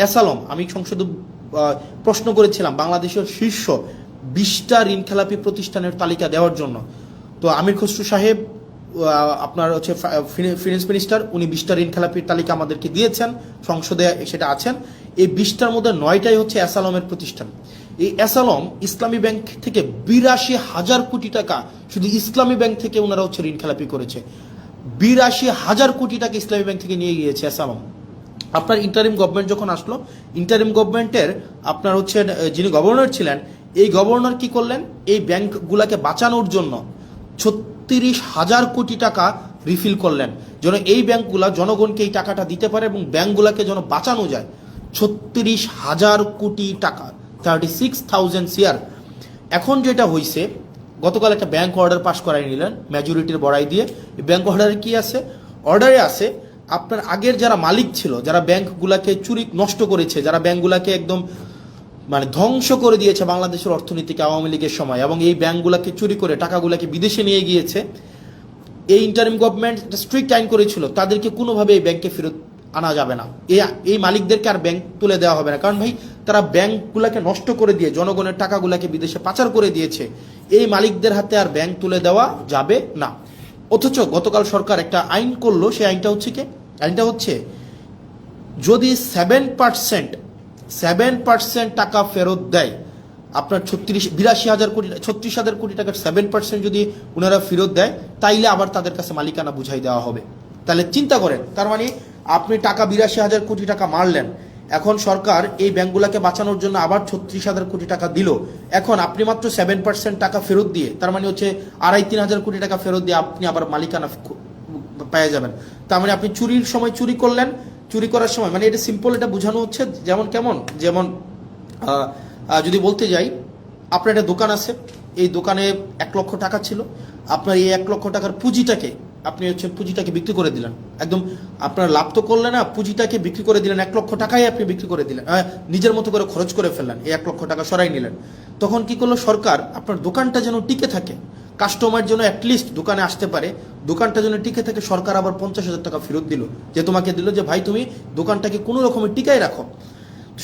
এসালম, আমি সংসদে প্রশ্ন করেছিলাম বাংলাদেশের শীর্ষ 20টা ঋণ খেলাপি প্রতিষ্ঠানের তালিকা দেওয়ার জন্য। তো আমির খসরু সাহেব আপনার হচ্ছে ফিনান্স মিনিস্টার, উনি 20টা ঋণ খেলাপির তালিকা আমাদেরকে দিয়েছেন, সংসদে সেটা আছেন। এই 20টার মধ্যে 9টাই হচ্ছে এসালমের প্রতিষ্ঠান। এই এসালম ইসলামী ব্যাংক থেকে 82,000 কোটি টাকা শুধু ইসলামী ব্যাংক থেকে ওনারা হচ্ছে ঋণ খেলাপি করেছে। 82,000 কোটি টাকা ইসলামী ব্যাংক থেকে নিয়ে গিয়েছে এসালম। আপনার ইন্টারিম গভর্নমেন্ট যখন আসলো, ইন্টারিম গভর্নমেন্টের আপনার হচ্ছে যিনি গভর্নর ছিলেন, এই গভর্নর কি করলেন, এই ব্যাংকগুলোকে বাঁচানোর জন্য 36,000 কোটি টাকা রিফিল করলেন, যেন এই ব্যাংকগুলা জনগণকে এই টাকাটা দিতে পারে এবং ব্যাংকগুলোকে যেন বাঁচানো যায়। 36,000 কোটি টাকা, 36,000 সিআর। এখন যেটা হয়েছে, গতকাল একটা ব্যাংক অর্ডার পাস করাই নিলেন মেজরিটির বড়াই দিয়ে। ব্যাংক অর্ডারে কি আছে? অর্ডারে আছে আপনার আগের যারা মালিক ছিল, যারা ব্যাংকগুলাকে চুরি নষ্ট করেছে, যারা ব্যাংকগুলাকে একদম মানে ধ্বংস করে দিয়েছে বাংলাদেশের অর্থনীতিকে আওয়ামী লীগের সময়, এবং এই ব্যাংকগুলাকে চুরি করে টাকাগুলাকে বিদেশে নিয়ে গিয়েছে, এই ইন্টারিম গভর্নমেন্ট স্ট্রিক্ট আইন করেছিল তাদেরকে কোনোভাবে এই ব্যাংকে ফেরত আনা যাবে না। এই মালিকদেরকে আর ব্যাংক তুলে দেওয়া হবে না, কারণ ভাই তারা ব্যাংকগুলাকে নষ্ট করে দিয়ে জনগণের টাকাগুলাকে বিদেশে পাচার করে দিয়েছে। এই মালিকদের হাতে আর ব্যাংক তুলে দেওয়া যাবে না। অথচ গতকাল সরকার একটা আইন করলো, সেই আইনটা হচ্ছে কি? আইনটা হচ্ছে যদি 7% টাকা ফেরত দেয়, আপনার 36,000 কোটি টাকার 7% যদি ওনারা ফেরত দেয়, তাইলে আবার তাদের কাছে মালিকানা বুঝাই দেওয়া হবে। তাহলে চিন্তা করেন, তার মানে আপনি টাকা 82,000 কোটি টাকা মারলেন, এখন সরকার এই ব্যাংকগুলোকে বাঁচানোর জন্য আবার 36,000 কোটি টাকা দিল। এখন আপনি মাত্র 7% টাকা ফেরত দিয়ে, তার মানে হচ্ছে 2,500-3,000 কোটি টাকা ফেরত দিয়ে আপনি আবার মালিকানা পেয়ে যাবেন। তার মানে আপনি চুরির সময় চুরি করলেন, চুরি করার সময়, মানে এটা সিম্পল, এটা বোঝানো হচ্ছে যেমন যদি বলতে যাই, আপনার একটা দোকান আছে, এই দোকানে 1 লক্ষ টাকা ছিল, আপনার এই 1 লক্ষ টাকার পুঁজিটাকে পুঁজিটাকে বিক্রি করে দিলেন, একদম আপনার লাভ তো করলেন না, পুঁজিটাকে বিক্রি করে দিলেন, 1 লক্ষ টাকাই আপনি বিক্রি করে দিলেন, নিজের মতো করে খরচ করে ফেললেন, এই 1 লক্ষ টাকা সরাই নিলেন। তখন কি করলো সরকার, আপনার দোকানটা যেন টিকে থাকে, কাস্টমার যেন অ্যাটলিস্ট দোকানে আসতে পারে, দোকানটা যেন টিকে থাকে, সরকার আবার 50,000 টাকা ফেরত দিল, যে তোমাকে দিল যে ভাই তুমি দোকানটাকে কোনো রকমের টিকাই রাখো।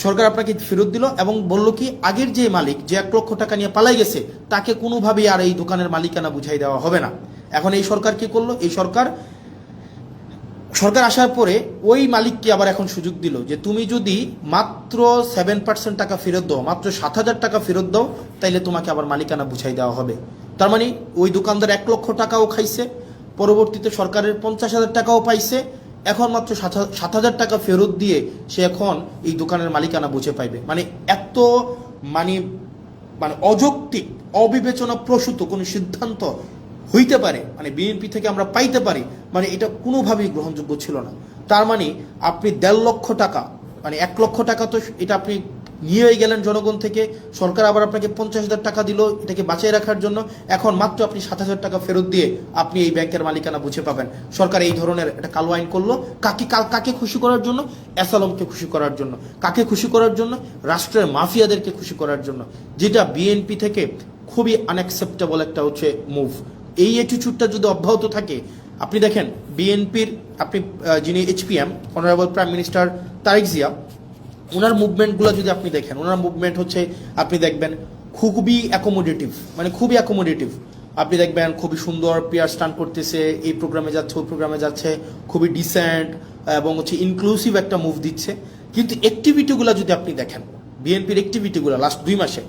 সরকার আপনাকে ফেরত দিল এবং বলল কি, আগের যে মালিক যে 1 লক্ষ টাকা নিয়ে পালাই গেছে, তাকে কোনোভাবেই আর এই দোকানের মালিকানা বুঝাই দেওয়া হবে না। এখন এই সরকার কি করলো, এই সরকার আসার পরে ওই মালিককে আবার এখন সুযোগ দিল যে তুমি যদি মাত্র 7% টাকা ফেরত দাও, মাত্র 7,000 টাকা ফেরত দাও, তাইলে তোমাকে আবার মালিকানা বুঝাই দেওয়া হবে। তার মানে ওই দোকানদার 1 লক্ষ টাকাও খাইছে, পরবর্তীতে সরকারের 50,000 টাকাও পাইছে, এখন মাত্র 7,000 টাকা ফেরত দিয়ে সে এখন এই দোকানের মালিকানা বুঝে পাইবে। মানে এত মানে অযৌক্তিক, অবিবেচনা প্রসূত কোন সিদ্ধান্ত হইতে পারে, মানে বিএনপি থেকে আমরা পাইতে পারি, মানে এটা কোনোভাবেই গ্রহণযোগ্য ছিল না। তার মানে আপনি 1.5 লক্ষ টাকা, মানে 1 লক্ষ টাকা তো এটা আপনি নিয়েই গেলেন জনগণ থেকে, সরকার আবার আপনাকে 50,000 টাকা দিল এটাকে বাঁচিয়ে রাখার জন্য, এখন মাত্র আপনি 7,000 টাকা ফেরত দিয়ে আপনি এই ব্যাংকের মালিকানা বুঝে পাবেন। সরকার এই ধরনের একটা কালো আইন করলো, কাকে খুশি করার জন্য? এসালমকে খুশি করার জন্য। কাকে খুশি করার জন্য? রাষ্ট্রের মাফিয়াদেরকে খুশি করার জন্য, যেটা বিএনপি থেকে খুবই আনঅ্যাকসেপ্টেবল একটা হচ্ছে মুভ। এই অ্যাটিটিউডটা যদি অব্যাহত থাকে, আপনি দেখেন বিএনপির যিনি HPM honourable prime minister Tarek Zia, ওনার মুভমেন্টগুলো যদি আপনি দেখেন, ওনার মুভমেন্ট হচ্ছে আপনি দেখবেন খুবই অ্যাকোমোডেটিভ, মানে খুবই অ্যাকোমোডেটিভ। আপনি দেখবেন খুবই সুন্দর পেয়ার স্টান করতেছে, এই প্রোগ্রামে যাচ্ছে ওই প্রোগ্রামে যাচ্ছে, খুবই ডিসেন্ট এবং হচ্ছে ইনক্লুসিভ একটা মুভ দিচ্ছে। কিন্তু অ্যাক্টিভিটিগুলো যদি আপনি দেখেন, বিএনপির অ্যাক্টিভিটিগুলো লাস্ট 2 মাসে,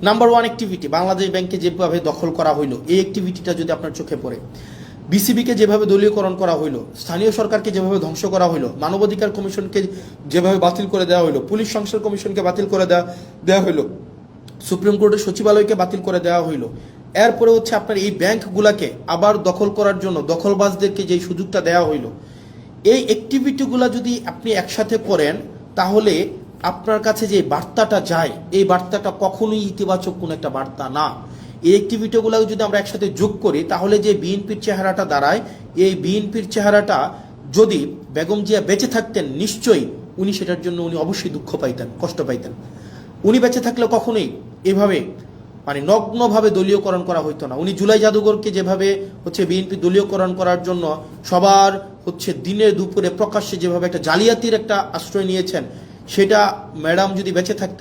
নাম্বার 1 অ্যাক্টিভিটি বাংলাদেশ ব্যাংকে যেভাবে দখল করা হইলো, এই অ্যাক্টিভিটিটা যদি আপনার চোখে পড়ে, বিসিবিকে যেভাবে দলীয়করণ করা হইলো, স্থানীয় সরকারকে যেভাবে ধ্বংস করা হইলো, মানবাধিকার কমিশনকে যেভাবে বাতিল করে দেওয়া হইলো, পুলিশ সংস্কার কমিশনকে বাতিল করে দেওয়া হইলো, সুপ্রিম কোর্টের সচিবালয়কে বাতিল করে দেওয়া হইলো, এরপরে হচ্ছে আপনার এই ব্যাংকগুলাকে আবার দখল করার জন্য দখলবাজদেরকে যে সুযোগটা দেওয়া হইলো, এই অ্যাক্টিভিটিগুলো যদি আপনি একসাথে করেন, তাহলে আপনার কাছে যে বার্তাটা যায়, এই বার্তাটা কখনোই ইতিবাচক কোনো একটা বার্তা না। এই অ্যাক্টিভিটিগুলো যদি আমরা একসাথে যোগ করি, তাহলে যে বিএনপির চেহারাটা দাঁড়ায়, এই বিএনপির চেহারাটা যদি বেগম জিয়া বেঁচে থাকতেন, নিশ্চয়ই উনি সেটার জন্য অবশ্যই দুঃখ পাইতেন, কষ্ট পাইতেন। উনি বেঁচে থাকলে কখনোই এভাবে মানে নগ্নভাবে দলীয়করণ করা হইতো না। উনি জুলাই জাদুঘরকে যেভাবে হচ্ছে বিএনপি দলীয়করণ করার জন্য সবার হচ্ছে দিনে দুপুরে প্রকাশ্যে যেভাবে একটা জালিয়াতির একটা আশ্রয় নিয়েছেন, সেটা ম্যাডাম যদি বেঁচে থাকতেন